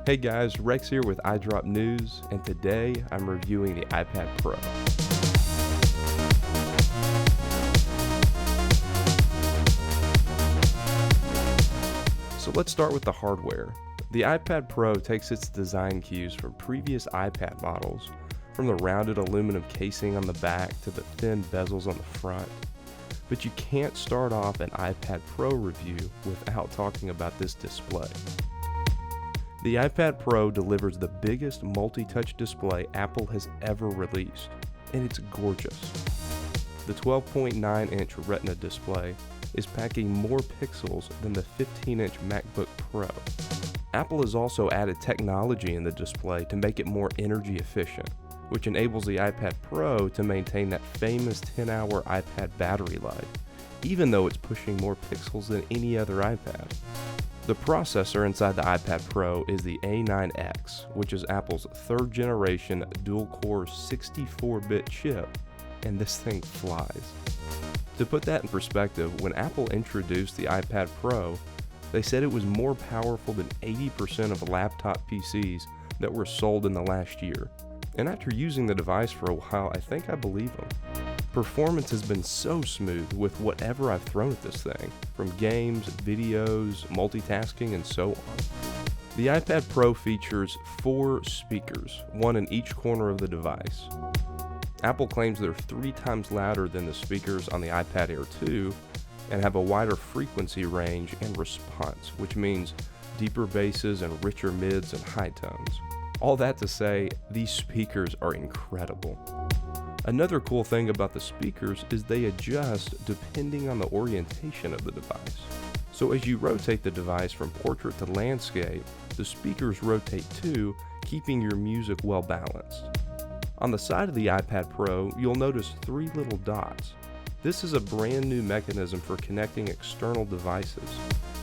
Hey guys, Rex here with iDrop News, and today I'm reviewing the iPad Pro. So let's start with the hardware. The iPad Pro takes its design cues from previous iPad models, from the rounded aluminum casing on the back to the thin bezels on the front. But you can't start off an iPad Pro review without talking about this display. The iPad Pro delivers the biggest multi-touch display Apple has ever released, and it's gorgeous. The 12.9-inch Retina display is packing more pixels than the 15-inch MacBook Pro. Apple has also added technology in the display to make it more energy efficient, which enables the iPad Pro to maintain that famous 10-hour iPad battery life, even though it's pushing more pixels than any other iPad. The processor inside the iPad Pro is the A9X, which is Apple's third-generation dual-core 64-bit chip, and this thing flies. To put that in perspective, when Apple introduced the iPad Pro, they said it was more powerful than 80% of laptop PCs that were sold in the last year. And after using the device for a while, I think I believe them. Performance has been so smooth with whatever I've thrown at this thing, from games, videos, multitasking, and so on. The iPad Pro features 4 speakers, one in each corner of the device. Apple claims they're 3 times louder than the speakers on the iPad Air 2 and have a wider frequency range and response, which means deeper basses and richer mids and high tones. All that to say, these speakers are incredible. Another cool thing about the speakers is they adjust depending on the orientation of the device. So as you rotate the device from portrait to landscape, the speakers rotate too, keeping your music well balanced. On the side of the iPad Pro, you'll notice 3 little dots. This is a brand new mechanism for connecting external devices,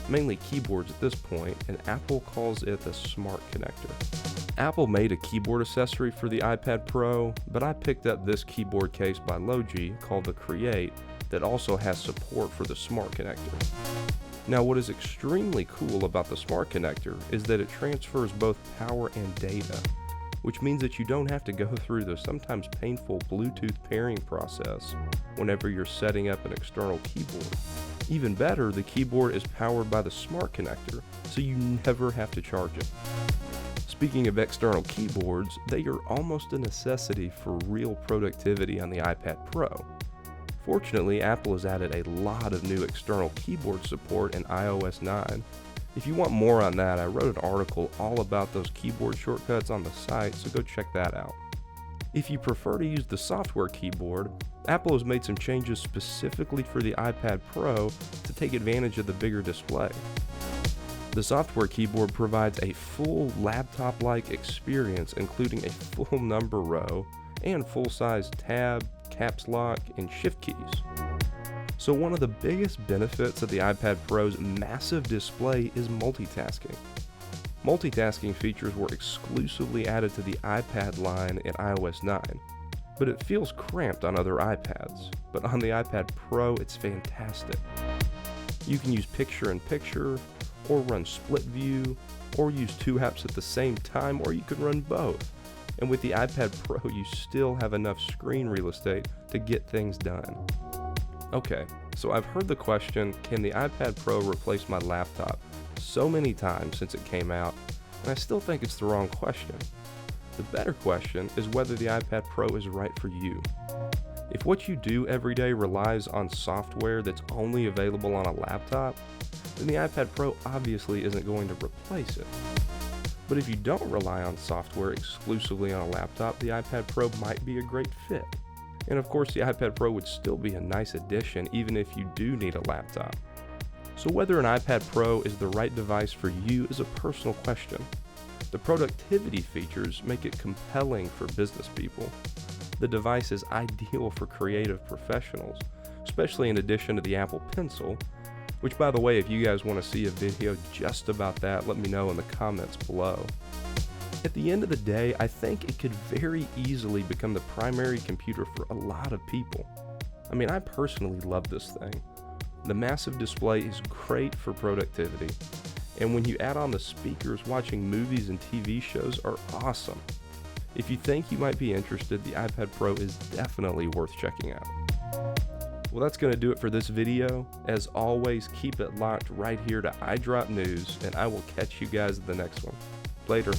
mainly keyboards at this point, and Apple calls it the Smart Connector. Apple made a keyboard accessory for the iPad Pro, but I picked up this keyboard case by Logi called the Create that also has support for the Smart Connector. Now, what is extremely cool about the Smart Connector is that it transfers both power and data, which means that you don't have to go through the sometimes painful Bluetooth pairing process whenever you're setting up an external keyboard. Even better, the keyboard is powered by the Smart Connector, so you never have to charge it. Speaking of external keyboards, they are almost a necessity for real productivity on the iPad Pro. Fortunately, Apple has added a lot of new external keyboard support in iOS 9. If you want more on that, I wrote an article all about those keyboard shortcuts on the site, so go check that out. If you prefer to use the software keyboard, Apple has made some changes specifically for the iPad Pro to take advantage of the bigger display. The software keyboard provides a full laptop-like experience, including a full number row and full-size tab, caps lock, and shift keys. So one of the biggest benefits of the iPad Pro's massive display is multitasking. Multitasking features were exclusively added to the iPad line in iOS 9, but it feels cramped on other iPads. But on the iPad Pro, it's fantastic. You can use picture-in-picture, or run split view, or use 2 apps at the same time, or you can run both. And with the iPad Pro, you still have enough screen real estate to get things done. Okay, so I've heard the question, can the iPad Pro replace my laptop, so many times since it came out, and I still think it's the wrong question. The better question is whether the iPad Pro is right for you. If what you do every day relies on software that's only available on a laptop, then the iPad Pro obviously isn't going to replace it. But if you don't rely on software exclusively on a laptop, the iPad Pro might be a great fit. And of course, the iPad Pro would still be a nice addition even if you do need a laptop. So whether an iPad Pro is the right device for you is a personal question. The productivity features make it compelling for business people. The device is ideal for creative professionals, especially in addition to the Apple Pencil, which, by the way, if you guys want to see a video just about that, let me know in the comments below. At the end of the day, I think it could very easily become the primary computer for a lot of people. I mean, I personally love this thing. The massive display is great for productivity, And when you add on the speakers, watching movies and TV shows are awesome. If you think you might be interested, the iPad Pro is definitely worth checking out. Well, that's going to do it for this video. As always, keep it locked right here to iDrop News, and I will catch you guys in the next one. Later.